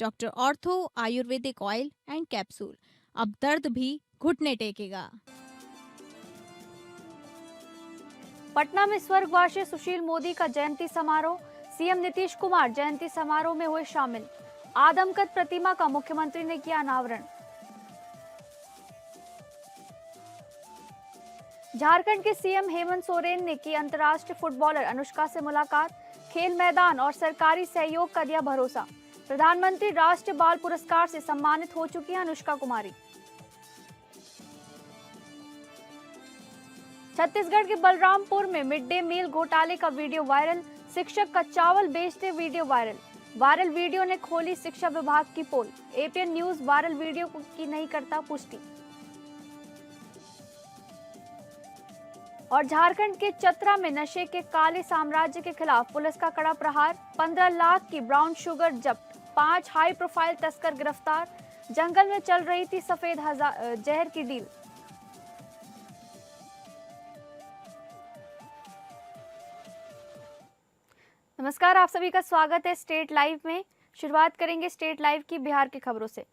Doctor ortho Ayurvedic oil and capsule. अब दर्द भी घुटने टेकेगा। पटना में स्वर्गवासी सुशील मोदी का जयंती समारोह, सीएम नीतीश कुमार जयंती समारोह में हुए शामिल। आदमकद प्रतिमा का मुख्यमंत्री ने किया अनावरण। झारखंड के सीएम हेमंत सोरेन ने की अंतर्राष्ट्रीय फुटबॉलर अनुष्का से मुलाकात, खेल मैदान और सरकारी सहयोग का दिया भरोसा। प्रधानमंत्री राष्ट्रीय बाल पुरस्कार से सम्मानित हो चुकी हैं अनुष्का कुमारी। छत्तीसगढ़ के बलरामपुर में मिड डे मील घोटाले का वीडियो वायरल, शिक्षक का चावल बेचते वीडियो वायरल वीडियो ने खोली शिक्षा विभाग की पोल। एपीएन न्यूज वायरल वीडियो की नहीं करता पुष्टि। और झारखंड के चतरा में नशे के काले साम्राज्य के खिलाफ पुलिस का कड़ा प्रहार, 15 लाख की ब्राउन शुगर जब्त, 5 हाई प्रोफाइल तस्कर गिरफ्तार। जंगल में चल रही थी सफेद जहर की डील। नमस्कार, आप सभी का स्वागत है स्टेट लाइव में। शुरुआत करेंगे स्टेट लाइव की बिहार की खबरों से।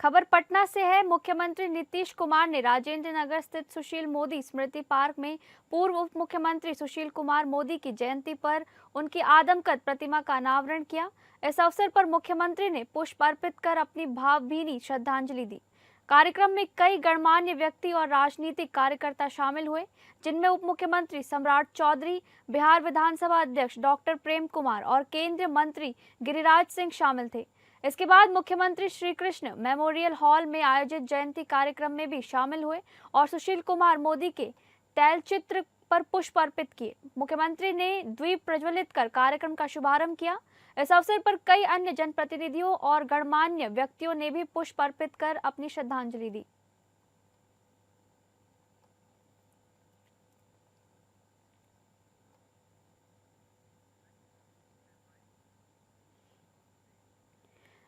खबर पटना से है। मुख्यमंत्री नीतीश कुमार ने राजेंद्र नगर स्थित सुशील मोदी स्मृति पार्क में पूर्व उप मुख्यमंत्री सुशील कुमार मोदी की जयंती पर उनकी आदमकद प्रतिमा का अनावरण किया। इस अवसर पर मुख्यमंत्री ने पुष्प अर्पित कर अपनी भावभीनी श्रद्धांजलि दी। कार्यक्रम में कई गणमान्य व्यक्ति और राजनीतिक कार्यकर्ता शामिल हुए, जिनमें उप मुख्यमंत्री सम्राट चौधरी, बिहार विधानसभा अध्यक्ष डॉक्टर प्रेम कुमार और केंद्रीय मंत्री गिरिराज सिंह शामिल थे। इसके बाद मुख्यमंत्री श्री कृष्ण मेमोरियल हॉल में आयोजित जयंती कार्यक्रम में भी शामिल हुए और सुशील कुमार मोदी के तैलचित्र पर पुष्प अर्पित किए। मुख्यमंत्री ने द्वीप प्रज्वलित कर कार्यक्रम का शुभारंभ किया। इस अवसर पर कई अन्य जनप्रतिनिधियों और गणमान्य व्यक्तियों ने भी पुष्प अर्पित कर अपनी श्रद्धांजलि दी।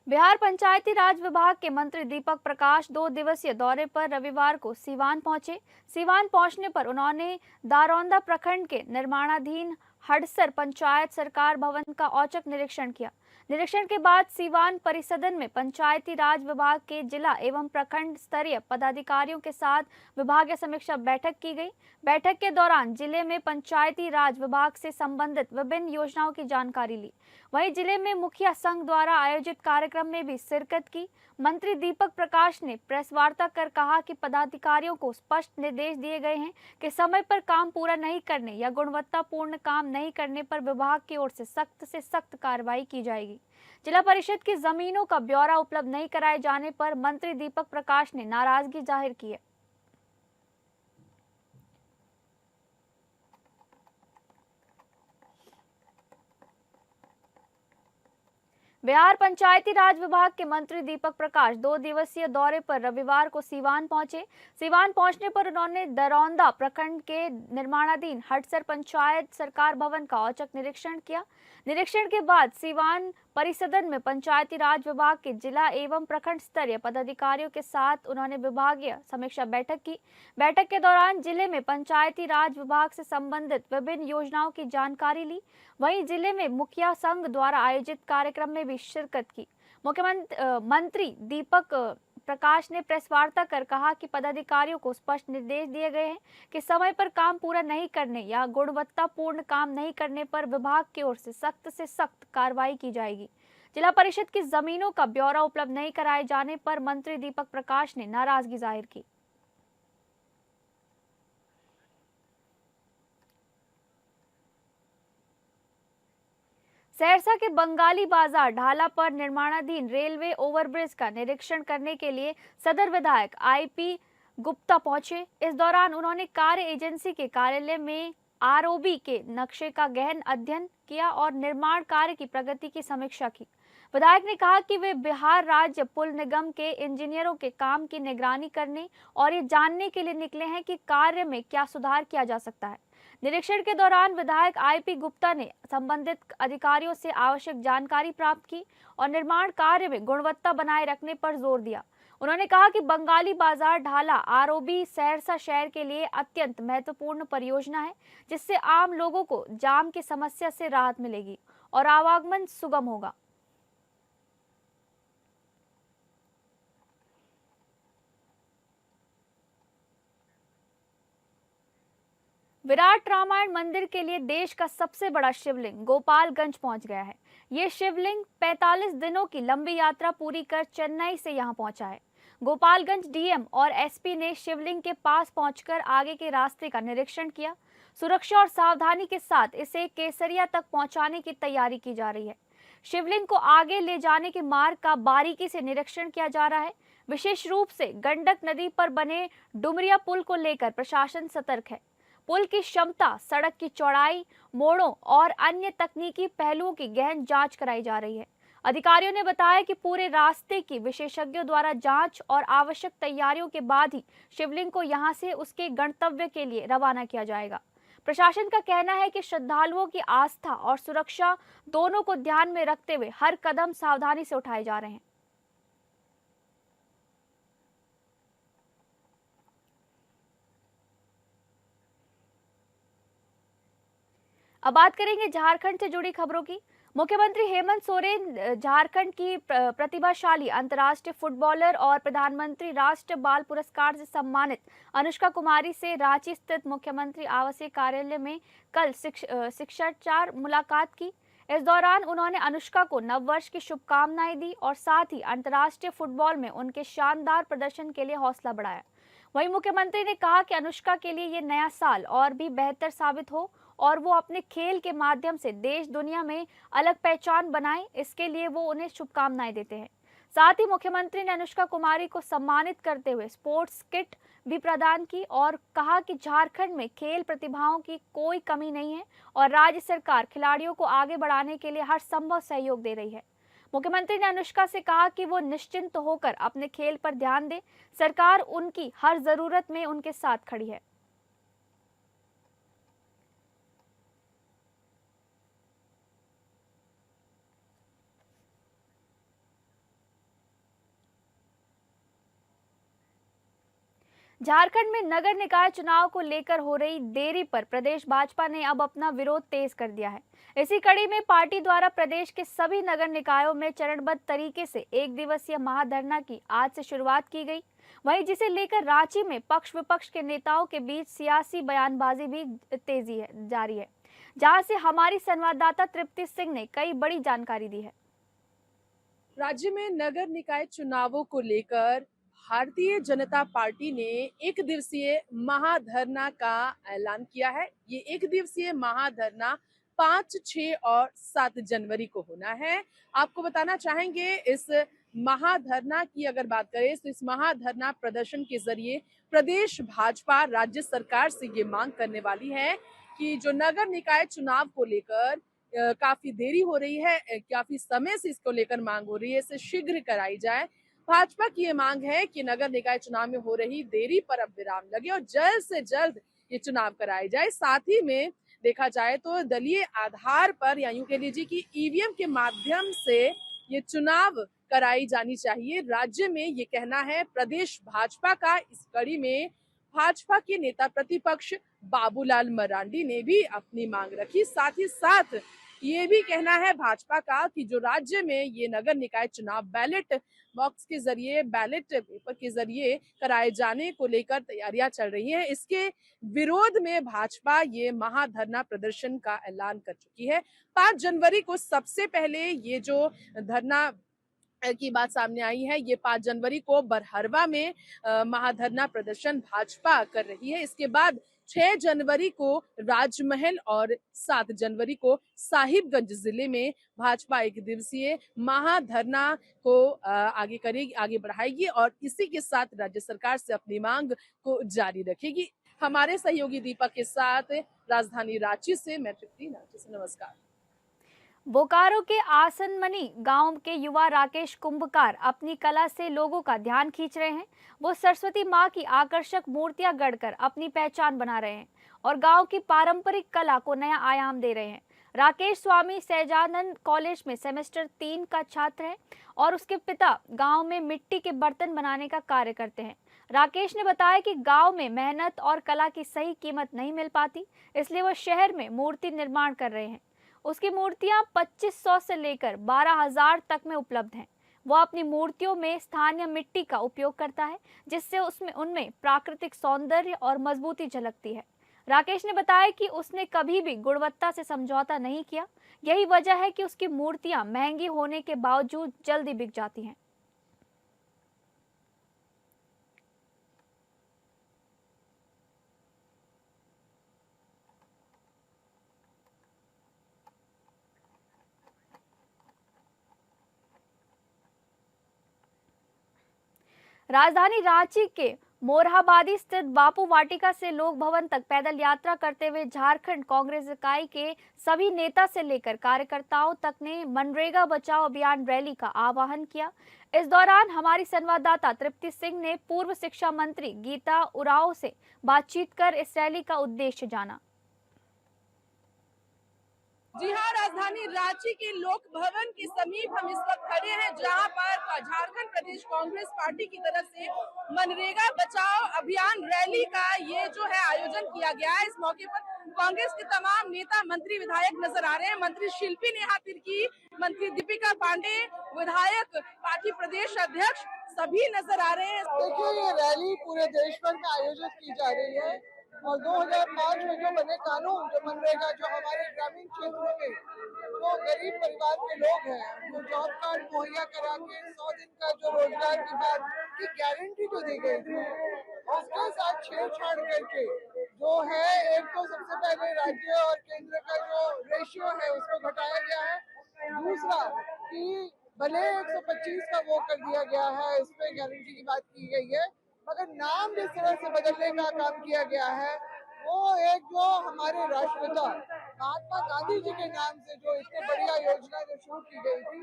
बिहार पंचायती राज विभाग के मंत्री दीपक प्रकाश 2 दिवसीय दौरे पर रविवार को सीवान पहुंचे। सीवान पहुंचने पर उन्होंने दारौंदा प्रखंड के निर्माणाधीन हडसर पंचायत सरकार भवन का औचक निरीक्षण किया। निरीक्षण के बाद सीवान परिसदन में पंचायती राज विभाग के जिला एवं प्रखंड स्तरीय पदाधिकारियों के साथ विभागीय समीक्षा बैठक की गई। बैठक के दौरान जिले में पंचायती राज विभाग से संबंधित विभिन्न योजनाओं की जानकारी ली। वहीं जिले में मुखिया संघ द्वारा आयोजित कार्यक्रम में भी शिरकत की। मंत्री दीपक प्रकाश ने प्रेस वार्ता कर कहा कि पदाधिकारियों को स्पष्ट निर्देश दिए गए हैं कि समय पर काम पूरा नहीं करने या गुणवत्तापूर्ण काम नहीं करने पर विभाग की ओर से सख्त कार्रवाई की जाएगी। जिला परिषद की जमीनों का ब्यौरा उपलब्ध नहीं कराए जाने पर मंत्री दीपक प्रकाश ने नाराजगी जाहिर की है। बिहार पंचायती राज विभाग के मंत्री दीपक प्रकाश 2 दिवसीय दौरे पर रविवार को सीवान पहुंचे। सीवान पहुंचने पर उन्होंने दरौंदा प्रखंड के निर्माणाधीन हडसर पंचायत सरकार भवन का औचक निरीक्षण किया। निरीक्षण के बाद सीवान परिसदन में पंचायती राज विभाग के जिला एवं प्रखंड स्तरीय पदाधिकारियों के साथ उन्होंने विभागीय समीक्षा बैठक की। बैठक के दौरान जिले में पंचायती राज विभाग से संबंधित विभिन्न योजनाओं की जानकारी ली। वहीं जिले में मुखिया संघ द्वारा आयोजित कार्यक्रम में भी शिरकत की। मंत्री दीपक प्रकाश ने प्रेस वार्ता कर कहा कि पदाधिकारियों को स्पष्ट निर्देश दिए गए हैं कि समय पर काम पूरा नहीं करने या गुणवत्तापूर्ण काम नहीं करने पर विभाग की ओर से सख्त कार्रवाई की जाएगी। जिला परिषद की जमीनों का ब्यौरा उपलब्ध नहीं कराए जाने पर मंत्री दीपक प्रकाश ने नाराजगी जाहिर की। सहरसा के बंगाली बाजार ढाला पर निर्माणाधीन रेलवे ओवरब्रिज का निरीक्षण करने के लिए सदर विधायक आईपी गुप्ता पहुंचे। इस दौरान उन्होंने कार्य एजेंसी के कार्यालय में आरओबी के नक्शे का गहन अध्ययन किया और निर्माण कार्य की प्रगति की समीक्षा की। विधायक ने कहा कि वे बिहार राज्य पुल निगम के इंजीनियरों के काम की निगरानी करने और ये जानने के लिए निकले हैं कि कार्य में क्या सुधार किया जा सकता है। निरीक्षण के दौरान विधायक आईपी गुप्ता ने संबंधित अधिकारियों से आवश्यक जानकारी प्राप्त की और निर्माण कार्य में गुणवत्ता बनाए रखने पर जोर दिया। उन्होंने कहा कि बंगाली बाजार ढाला आरओबी सहरसा शहर के लिए अत्यंत महत्वपूर्ण परियोजना है, जिससे आम लोगों को जाम की समस्या से राहत मिलेगी और आवागमन सुगम होगा। विराट रामायण मंदिर के लिए देश का सबसे बड़ा शिवलिंग गोपालगंज पहुंच गया है। ये शिवलिंग 45 दिनों की लंबी यात्रा पूरी कर चेन्नई से यहां पहुंचा है। गोपालगंज डीएम और एसपी ने शिवलिंग के पास पहुंचकर आगे के रास्ते का निरीक्षण किया। सुरक्षा और सावधानी के साथ इसे केसरिया तक पहुंचाने की तैयारी की जा रही है। शिवलिंग को आगे ले जाने के मार्ग का बारीकी से निरीक्षण किया जा रहा है। विशेष रूप से गंडक नदी पर बने डुमरिया पुल को लेकर प्रशासन सतर्क है। पुल की क्षमता, सड़क की चौड़ाई, मोड़ों और अन्य तकनीकी पहलुओं की गहन जांच कराई जा रही है। अधिकारियों ने बताया कि पूरे रास्ते की विशेषज्ञों द्वारा जांच और आवश्यक तैयारियों के बाद ही शिवलिंग को यहां से उसके गंतव्य के लिए रवाना किया जाएगा। प्रशासन का कहना है कि श्रद्धालुओं की आस्था और सुरक्षा दोनों को ध्यान में रखते हुए हर कदम सावधानी से उठाए जा रहे हैं। अब बात करेंगे झारखंड से जुड़ी खबरों की। मुख्यमंत्री हेमंत सोरेन झारखंड की प्रतिभाशाली अंतर्राष्ट्रीय फुटबॉलर और प्रधानमंत्री राष्ट्रीय बाल पुरस्कार से सम्मानित अनुष्का कुमारी से रांची स्थित मुख्यमंत्री आवासीय कार्यालय में कल शिष्टाचार मुलाकात की। इस दौरान उन्होंने अनुष्का को नववर्ष की शुभकामनाएं दी और साथ ही अंतर्राष्ट्रीय फुटबॉल में उनके शानदार प्रदर्शन के लिए हौसला बढ़ाया। वहीं मुख्यमंत्री ने कहा कि अनुष्का के लिए ये नया साल और भी बेहतर साबित हो और वो अपने खेल के माध्यम से देश दुनिया में अलग पहचान बनाए, इसके लिए वो उन्हें शुभकामनाएं देते हैं। साथ ही मुख्यमंत्री ने अनुष्का कुमारी को सम्मानित करते हुए स्पोर्ट्स किट भी प्रदान की और कहा कि झारखंड में खेल प्रतिभाओं की कोई कमी नहीं है और राज्य सरकार खिलाड़ियों को आगे बढ़ाने के लिए हर संभव सहयोग दे रही है। मुख्यमंत्री ने अनुष्का से कहा कि वो निश्चिंत होकर अपने खेल पर ध्यान दे, सरकार उनकी हर जरूरत में उनके साथ खड़ी है। झारखंड में नगर निकाय चुनाव को लेकर हो रही देरी पर प्रदेश भाजपा ने अब अपना विरोध तेज कर दिया है। इसी कड़ी में पार्टी द्वारा प्रदेश के सभी नगर निकायों में चरणबद्ध तरीके से एक दिवसीय महाधरना की आज से शुरुआत की गई। वहीं जिसे लेकर रांची में पक्ष विपक्ष के नेताओं के बीच सियासी बयानबाजी भी जारी है, जहां से हमारी संवाददाता तृप्ति सिंह ने कई बड़ी जानकारी दी है। राज्य में नगर निकाय चुनावों को लेकर भारतीय जनता पार्टी ने एक दिवसीय महाधरना का ऐलान किया है। ये एक दिवसीय महाधरना 5, 6 और 7 जनवरी को होना है। आपको बताना चाहेंगे, इस महाधरना की अगर बात करें तो इस महाधरना प्रदर्शन के जरिए प्रदेश भाजपा राज्य सरकार से ये मांग करने वाली है कि जो नगर निकाय चुनाव को लेकर काफी देरी हो रही है, काफी समय से इसको लेकर मांग हो रही है, इसे शीघ्र कराई जाए। भाजपा की ये मांग है कि नगर निकाय चुनाव में हो रही देरी पर अब विराम लगे और जल्द से जल्द ये चुनाव कराए जाए। साथ ही में देखा जाए तो दलीय आधार पर या यूं कह लीजिए कि ईवीएम के माध्यम से ये चुनाव कराई जानी चाहिए। राज्य में ये कहना है प्रदेश भाजपा का। इस कड़ी में भाजपा के नेता प्रतिपक्ष बाबूलाल मरांडी ने भी अपनी मांग रखी। साथ ही साथ ये भी कहना है भाजपा का कि जो राज्य में ये नगर निकाय चुनाव बैलेट बॉक्स के जरिए, बैलेट पेपर के जरिए कराए जाने को लेकर तैयारियां चल रही हैं, इसके विरोध में भाजपा ये महाधरना प्रदर्शन का ऐलान कर चुकी है। 5 जनवरी को सबसे पहले ये जो धरना की बात सामने आई है, ये 5 जनवरी को बरहरवा में महाधरना प्रदर्शन भाजपा कर रही है। इसके बाद 6 जनवरी को राजमहल और 7 जनवरी को साहिबगंज जिले में भाजपा एक दिवसीय महाधरना को आगे बढ़ाएगी और इसी के साथ राज्य सरकार से अपनी मांग को जारी रखेगी। हमारे सहयोगी दीपक के साथ राजधानी रांची से मैं तृप्ति, रांची से नमस्कार। बोकारो के आसनमनी गांव के युवा राकेश कुंभकार अपनी कला से लोगों का ध्यान खींच रहे हैं। वो सरस्वती मां की आकर्षक मूर्तियां गढ़कर अपनी पहचान बना रहे हैं और गांव की पारंपरिक कला को नया आयाम दे रहे हैं। राकेश स्वामी सहजानंद कॉलेज में सेमेस्टर 3 का छात्र है और उसके पिता गांव में मिट्टी के बर्तन बनाने का कार्य करते हैं। राकेश ने बताया कि गांव में मेहनत और कला की सही कीमत नहीं मिल पाती, इसलिए वो शहर में मूर्ति निर्माण कर रहे हैं। उसकी मूर्तियां 2500 से लेकर 12,000 तक में उपलब्ध हैं। वो अपनी मूर्तियों में स्थानीय मिट्टी का उपयोग करता है, जिससे उनमें प्राकृतिक सौंदर्य और मजबूती झलकती है। राकेश ने बताया कि उसने कभी भी गुणवत्ता से समझौता नहीं किया। यही वजह है कि उसकी मूर्तियां महंगी होने के बावजूद जल्दी बिक जाती हैं। राजधानी रांची के मोरहाबादी स्थित बापू वाटिका से लोक भवन तक पैदल यात्रा करते हुए झारखंड कांग्रेस इकाई के सभी नेता से लेकर कार्यकर्ताओं तक ने मनरेगा बचाओ अभियान रैली का आह्वान किया। इस दौरान हमारी संवाददाता तृप्ति सिंह ने पूर्व शिक्षा मंत्री गीता उरांव से बातचीत कर इस रैली का उद्देश्य जाना। जी हाँ, राजधानी रांची के लोक भवन के समीप हम इस वक्त खड़े हैं, जहां पर झारखंड प्रदेश कांग्रेस पार्टी की तरफ से मनरेगा बचाओ अभियान रैली का ये जो है आयोजन किया गया है। इस मौके पर कांग्रेस के तमाम नेता, मंत्री, विधायक नजर आ रहे हैं। मंत्री शिल्पी नेहा तिर्की, मंत्री दीपिका पांडे, विधायक पार्टी प्रदेश अध्यक्ष सभी नजर आ रहे हैं। देखिए, ये रैली पूरे देश भर में आयोजित की जा रही है और 2005 में जो बने कानून, जो मनरेगा, जो हमारे ग्रामीण क्षेत्रों में जो गरीब परिवार के लोग हैं, जो जॉब कार्ड मुहैया करा के 100 दिन का जो रोजगार की बात की गारंटी जो दी गई थी, उसके साथ छेड़छाड़ करके जो है, एक तो सबसे पहले राज्य और केंद्र का जो रेशियो है उसको घटाया गया है। दूसरा कि भले 125 का वो कर दिया गया है, इस पे गारंटी की बात की गई है, मगर नाम जिस तरह से बदलने का काम किया गया है, वो एक जो हमारे राष्ट्रपिता महात्मा गांधी जी के नाम से जो इतनी बढ़िया योजना जो शुरू की गई थी,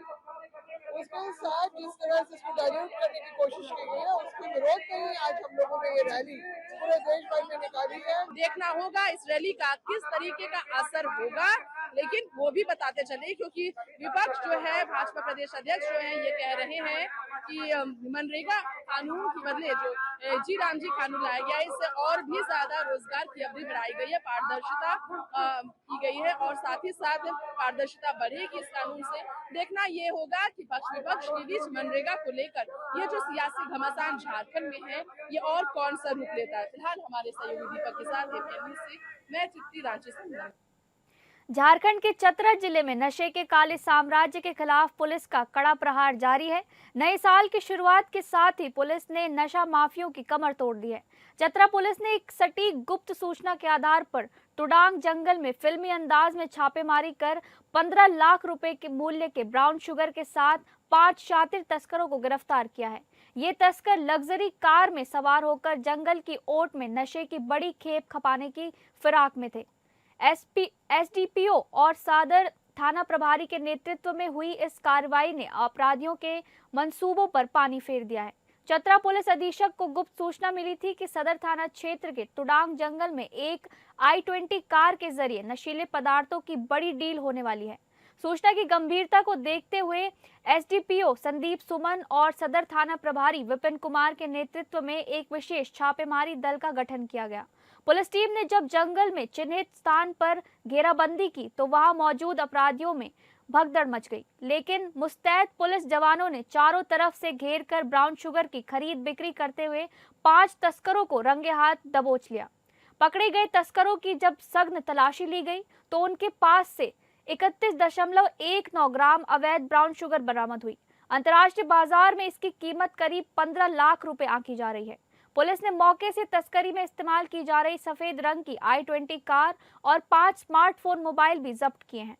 उसके साथ जिस तरह से इसको डायल्यूट करने की कोशिश की गई है, उसके विरोध में ही आज हम लोगों ने ये रैली पूरे देश भर में निकाली है। देखना होगा इस रैली का किस तरीके का असर होगा, लेकिन वो भी बताते चले, क्योंकि विपक्ष जो है, भाजपा प्रदेश अध्यक्ष जो है, ये कह रहे हैं कि मनरेगा कानून के बदले जो जी राम जी कानून लाया गया है, इससे और भी ज्यादा रोजगार की अवधि बढ़ाई गई है, पारदर्शिता की गई है और साथ ही साथ पारदर्शिता बढ़ेगी इस कानून से। देखना ये होगा कि पक्ष विपक्ष के बीच मनरेगा को लेकर ये जो सियासी घमासान झारखंड में है, ये और कौन सा रूप लेता है। फिलहाल हमारे सहयोगी दीपक के साथ एपीएन न्यूज़ से मैं तृप्ति, रांची से। झारखंड के चतरा जिले में नशे के काले साम्राज्य के खिलाफ पुलिस का कड़ा प्रहार जारी है। नए साल की शुरुआत के साथ ही पुलिस ने नशा माफियों की कमर तोड़ दी है। चतरा पुलिस ने एक सटीक गुप्त सूचना के आधार पर टुडांग जंगल में फिल्मी अंदाज में छापेमारी कर 15 लाख रुपए के मूल्य के ब्राउन शुगर के साथ 5 शातिर तस्करों को गिरफ्तार किया है। ये तस्कर लग्जरी कार में सवार होकर जंगल की ओट में नशे की बड़ी खेप खपाने की फिराक में थे। एसडीपीओ और सदर थाना प्रभारी के नेतृत्व में हुई इस कार्रवाई ने अपराधियों के मंसूबों पर पानी फेर दिया है। चतरा पुलिस अधीक्षक को गुप्त सूचना मिली थी कि सदर थाना क्षेत्र के टुडांग जंगल में एक i20 कार के जरिए नशीले पदार्थों की बड़ी डील होने वाली है। सूचना की गंभीरता को देखते हुए एसडीपीओ संदीप सुमन और सदर थाना प्रभारी विपिन कुमार के नेतृत्व में एक विशेष छापेमारी दल का गठन किया गया। पुलिस टीम ने जब जंगल में चिन्हित स्थान पर घेराबंदी की तो वहां मौजूद अपराधियों में भगदड़ मच गई, लेकिन मुस्तैद पुलिस जवानों ने चारों तरफ से घेरकर ब्राउन शुगर की खरीद बिक्री करते हुए 5 तस्करों को रंगे हाथ दबोच लिया। पकड़े गए तस्करों की जब सघन तलाशी ली गई तो उनके पास से 31.19 ग्राम अवैध ब्राउन शुगर बरामद हुई। अंतर्राष्ट्रीय बाजार में इसकी कीमत करीब 15 लाख रुपए आंकी जा रही है। पुलिस ने मौके से तस्करी में इस्तेमाल की जा रही सफेद रंग की i20 कार और 5 स्मार्टफोन मोबाइल भी जब्त किए हैं।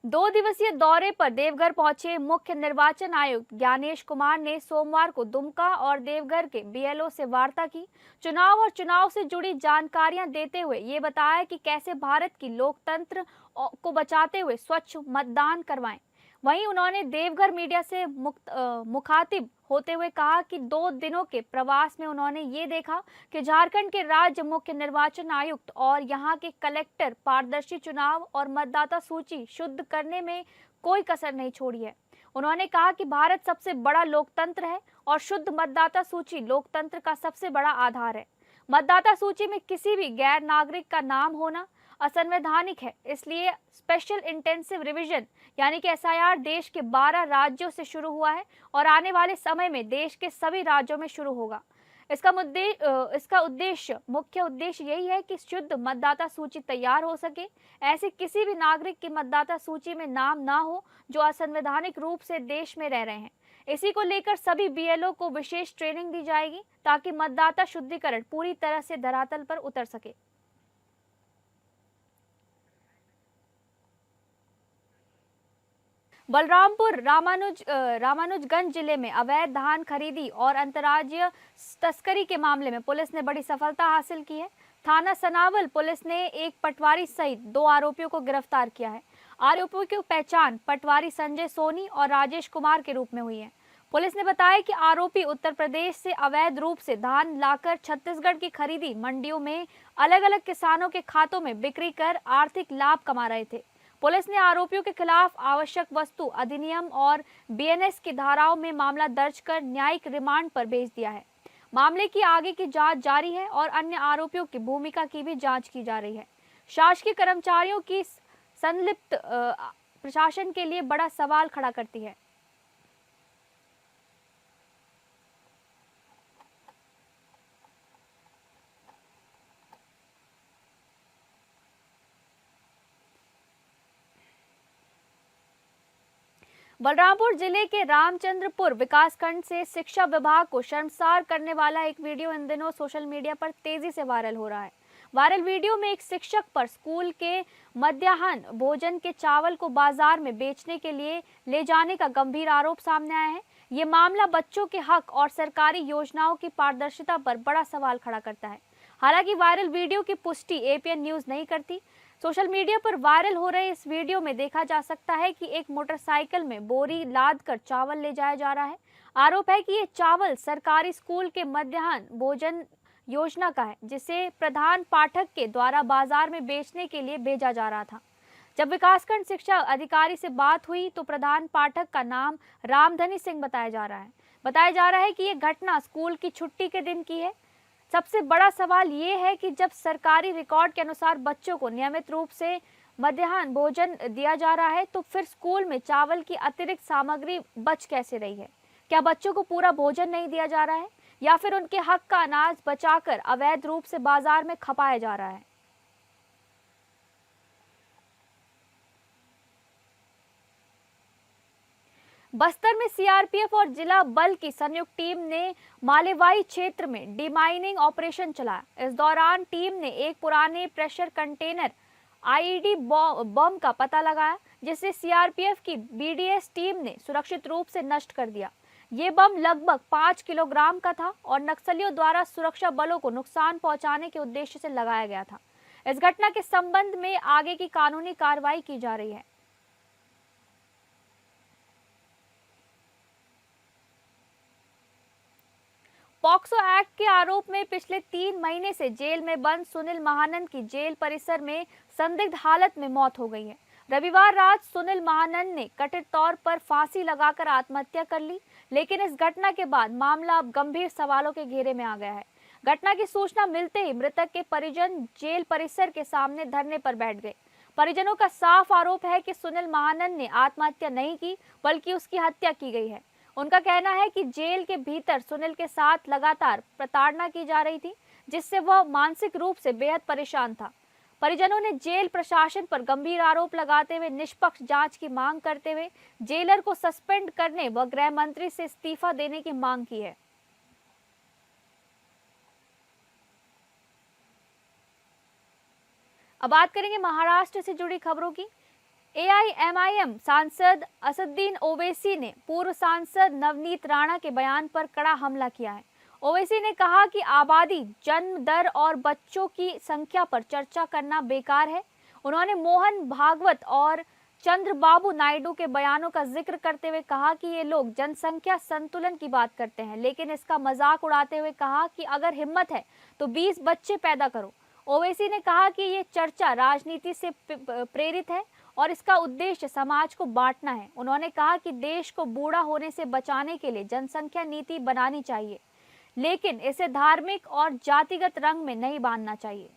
दो दिवसीय दौरे पर देवघर पहुंचे मुख्य निर्वाचन आयुक्त ज्ञानेश कुमार ने सोमवार को दुमका और देवघर के बीएलओ से वार्ता की। चुनाव और चुनाव से जुड़ी जानकारियां देते हुए ये बताया कि कैसे भारत की लोकतंत्र को बचाते हुए स्वच्छ मतदान करवाएं। वहीं उन्होंने देवघर मीडिया से मुखातिब होते हुए कहा कि 2 दिनों के प्रवास में उन्होंने ये देखा कि झारखंड के राज्य मुख्य निर्वाचन आयुक्त और यहाँ के कलेक्टर पारदर्शी चुनाव और मतदाता सूची शुद्ध करने में कोई कसर नहीं छोड़ी है। उन्होंने कहा कि भारत सबसे बड़ा लोकतंत्र है और शुद्ध मतदाता सूची लोकतंत्र का सबसे बड़ा आधार है। मतदाता सूची में किसी भी गैर नागरिक का नाम होना असंवैधानिक है। इसलिए स्पेशल इंटेंसिव रिवीजन यानी कि SIR देश के 12 राज्यों से शुरू हुआ है और आने वाले समय में देश के सभी राज्यों में शुरू होगा। इसका मुख्य उद्देश्य यही है कि शुद्ध मतदाता सूची तैयार हो सके। ऐसे किसी भी नागरिक की मतदाता सूची में नाम ना हो जो असंवैधानिक रूप से देश में रह रहे हैं। इसी को लेकर सभी BLO को विशेष ट्रेनिंग दी जाएगी ताकि मतदाता शुद्धिकरण पूरी तरह से धरातल पर उतर सके। बलरामपुर रामानुजगंज जिले में अवैध धान खरीदी और अंतर्राज्यीय तस्करी के मामले में पुलिस ने बड़ी सफलता हासिल की है। थाना सनावल पुलिस ने एक पटवारी सहित 2 आरोपियों को गिरफ्तार किया है। आरोपियों की पहचान पटवारी संजय सोनी और राजेश कुमार के रूप में हुई है। पुलिस ने बताया कि आरोपी उत्तर प्रदेश से अवैध रूप से धान लाकर छत्तीसगढ़ की खरीदी मंडियों में अलग अलग किसानों के खातों में बिक्री कर आर्थिक लाभ कमा रहे थे। पुलिस ने आरोपियों के खिलाफ आवश्यक वस्तु अधिनियम और BNS की धाराओं में मामला दर्ज कर न्यायिक रिमांड पर भेज दिया है। मामले की आगे की जांच जारी है और अन्य आरोपियों की भूमिका की भी जांच की जा रही है। शासकीय कर्मचारियों की संलिप्त प्रशासन के लिए बड़ा सवाल खड़ा करती है। बलरामपुर जिले के रामचंद्रपुर विकासखंड से शिक्षा विभाग को शर्मसार करने वाला एक वीडियो इन दिनों सोशल मीडिया पर तेजी से वायरल हो रहा है। वायरल वीडियो में एक शिक्षक पर स्कूल के मध्याह्न भोजन के चावल को बाजार में बेचने के लिए ले जाने का गंभीर आरोप सामने आया है। ये मामला बच्चों के हक और सरकारी योजनाओं की पारदर्शिता पर बड़ा सवाल खड़ा करता है। हालांकि वायरल वीडियो की पुष्टि APN न्यूज नहीं करती। सोशल मीडिया पर वायरल हो रहे इस वीडियो में देखा जा सकता है कि एक मोटरसाइकिल में बोरी लाद कर चावल ले जाया जा रहा है। आरोप है कि ये चावल सरकारी स्कूल के मध्याह्न भोजन योजना का है, जिसे प्रधान पाठक के द्वारा बाजार में बेचने के लिए भेजा जा रहा था। जब विकासखंड शिक्षा अधिकारी से बात हुई तो प्रधान पाठक का नाम रामधनी सिंह बताया जा रहा है कि ये घटना स्कूल की छुट्टी के दिन की है। सबसे बड़ा सवाल ये है कि जब सरकारी रिकॉर्ड के अनुसार बच्चों को नियमित रूप से मध्याह्न भोजन दिया जा रहा है तो फिर स्कूल में चावल की अतिरिक्त सामग्री बच कैसे रही है? क्या बच्चों को पूरा भोजन नहीं दिया जा रहा है या फिर उनके हक का अनाज बचाकर अवैध रूप से बाजार में खपाया जा रहा है? बस्तर में CRPF और जिला बल की संयुक्त टीम ने मालेवाई क्षेत्र में डिमाइनिंग ऑपरेशन चलाया। इस दौरान टीम ने एक पुराने प्रेशर कंटेनर IED बम का पता लगाया, जिसे CRPF की BDS टीम ने सुरक्षित रूप से नष्ट कर दिया। ये बम लगभग 5 किलोग्राम का था और नक्सलियों द्वारा सुरक्षा बलों को नुकसान पहुंचाने के उद्देश्य से लगाया गया था। इस घटना के संबंध में आगे की कानूनी कार्रवाई की जा रही है। पॉक्सो एक्ट के आरोप में पिछले 3 महीने से जेल में बंद सुनील महानंद की जेल परिसर में संदिग्ध हालत में मौत हो गई है। रविवार रात सुनील महानंद ने कथित तौर पर फांसी लगाकर आत्महत्या कर ली, लेकिन इस घटना के बाद मामला अब गंभीर सवालों के घेरे में आ गया है। घटना की सूचना मिलते ही मृतक के परिजन जेल परिसर के सामने धरने पर बैठ गए। परिजनों का साफ आरोप है कि सुनील महानंद ने आत्महत्या नहीं की, बल्कि उसकी हत्या की गई है। उनका कहना है कि जेल के भीतर सुनील के साथ लगातार प्रताड़ना की जा रही थी, जिससे वह मानसिक रूप से बेहद परेशान था। परिजनों ने जेल प्रशासन पर गंभीर आरोप लगाते हुए निष्पक्ष जांच की मांग करते हुए जेलर को सस्पेंड करने व गृह मंत्री से इस्तीफा देने की मांग की है। अब बात करेंगे महाराष्ट्र से जुड़ी खबरों की। AIMIM सांसद असदुद्दीन ओवैसी ने पूर्व सांसद नवनीत राणा के बयान पर कड़ा हमला किया है। ओवैसी ने कहा कि आबादी, जन्म दर और बच्चों की संख्या पर चर्चा करना बेकार है। उन्होंने मोहन भागवत और चंद्रबाबू नायडू के बयानों का जिक्र करते हुए कहा कि ये लोग जनसंख्या संतुलन की बात करते हैं, लेकिन इसका मजाक उड़ाते हुए कहा कि अगर हिम्मत है तो 20 बच्चे पैदा करो। ओवैसी ने कहा कि ये चर्चा राजनीति से प्रेरित है और इसका उद्देश्य समाज को बांटना है। उन्होंने कहा कि देश को बूढ़ा होने से बचाने के लिए जनसंख्या नीति बनानी चाहिए, लेकिन इसे धार्मिक और जातिगत रंग में नहीं बांधना चाहिए।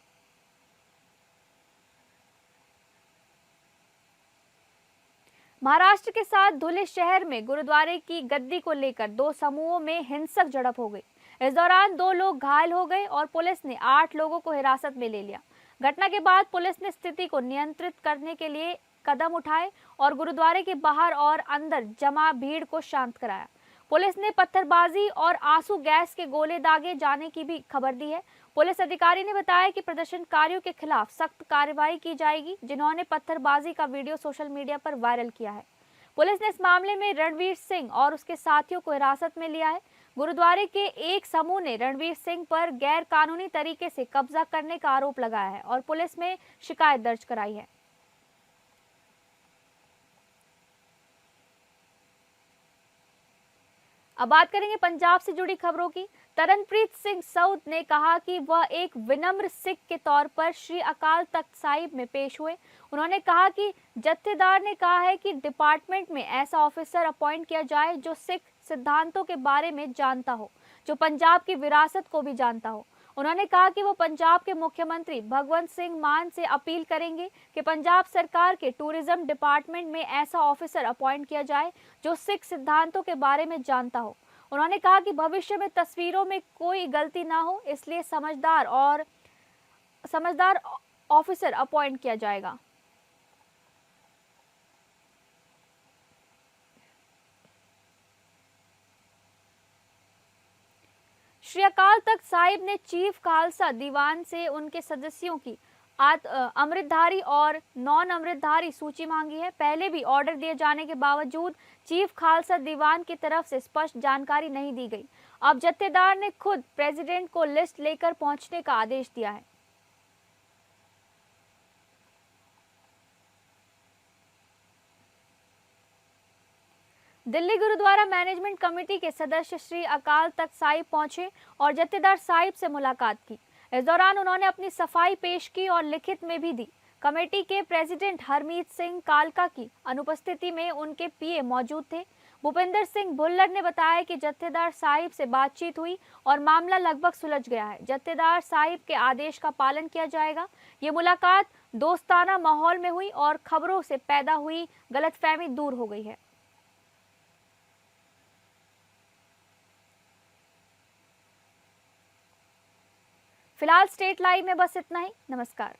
महाराष्ट्र के साथ धुले शहर में गुरुद्वारे की गद्दी को लेकर दो समूहों में हिंसक झड़प हो गई। इस दौरान 2 लोग घायल हो गए और पुलिस ने 8 लोगों को हिरासत में ले लिया। घटना के बाद पुलिस ने स्थिति को नियंत्रित करने के लिए कदम उठाए और गुरुद्वारे के बाहर और अंदर जमा भीड़ को शांत कराया। पुलिस ने पत्थरबाजी और आंसू गैस के गोले दागे जाने की भी खबर दी है। पुलिस अधिकारी ने बताया कि प्रदर्शनकारियों के खिलाफ सख्त कार्रवाई की जाएगी, जिन्होंने पत्थरबाजी का वीडियो सोशल मीडिया पर वायरल किया है। पुलिस ने इस मामले में रणवीर सिंह और उसके साथियों को हिरासत में लिया है। गुरुद्वारे के एक समूह ने रणवीर सिंह पर गैर कानूनी तरीके से कब्जा करने का आरोप लगाया है और पुलिस में शिकायत दर्ज कराई है। अब बात करेंगे पंजाब से जुड़ी खबरों की। तरनप्रीत सिंह सऊद ने कहा कि वह एक विनम्र सिख के तौर पर श्री अकाल तख्त साहिब में पेश हुए। उन्होंने कहा कि जत्थेदार ने कहा है कि डिपार्टमेंट में ऐसा ऑफिसर अपॉइंट किया जाए जो सिख सिद्धांतों के बारे में जानता हो, जो पंजाब की विरासत को भी जानता हो। उन्होंने कहा कि वो पंजाब के मुख्यमंत्री भगवंत सिंह मान से अपील करेंगे कि पंजाब सरकार के टूरिज्म डिपार्टमेंट में ऐसा ऑफिसर अपॉइंट किया जाए जो सिख सिद्धांतों के बारे में जानता हो। उन्होंने कहा कि भविष्य में तस्वीरों में कोई गलती ना हो, इसलिए समझदार ऑफिसर अपॉइंट किया जाएगा। श्री अकाल तख्त साहिब ने चीफ खालसा दीवान से उनके सदस्यों की अमृतधारी और नॉन अमृतधारी सूची मांगी है। पहले भी ऑर्डर दिए जाने के बावजूद चीफ खालसा दीवान की तरफ से स्पष्ट जानकारी नहीं दी गई। अब जत्थेदार ने खुद प्रेसिडेंट को लिस्ट लेकर पहुंचने का आदेश दिया है। दिल्ली गुरुद्वारा मैनेजमेंट कमेटी के सदस्य श्री अकाल तख्त साहिब पहुंचे और जत्थेदार साहिब से मुलाकात की। इस दौरान उन्होंने अपनी सफाई पेश की और लिखित में भी दी। कमेटी के प्रेसिडेंट हरमीत सिंह कालका की अनुपस्थिति में उनके पीए मौजूद थे। भूपेंद्र सिंह भुल्लर ने बताया कि जत्थेदार साहिब से बातचीत हुई और मामला लगभग सुलझ गया है। जत्थेदार साहिब के आदेश का पालन किया जाएगा। ये मुलाकात दोस्ताना माहौल में हुई और खबरों से पैदा हुई गलतफहमी दूर हो गई है। फिलहाल स्टेट लाइव में बस इतना ही। नमस्कार।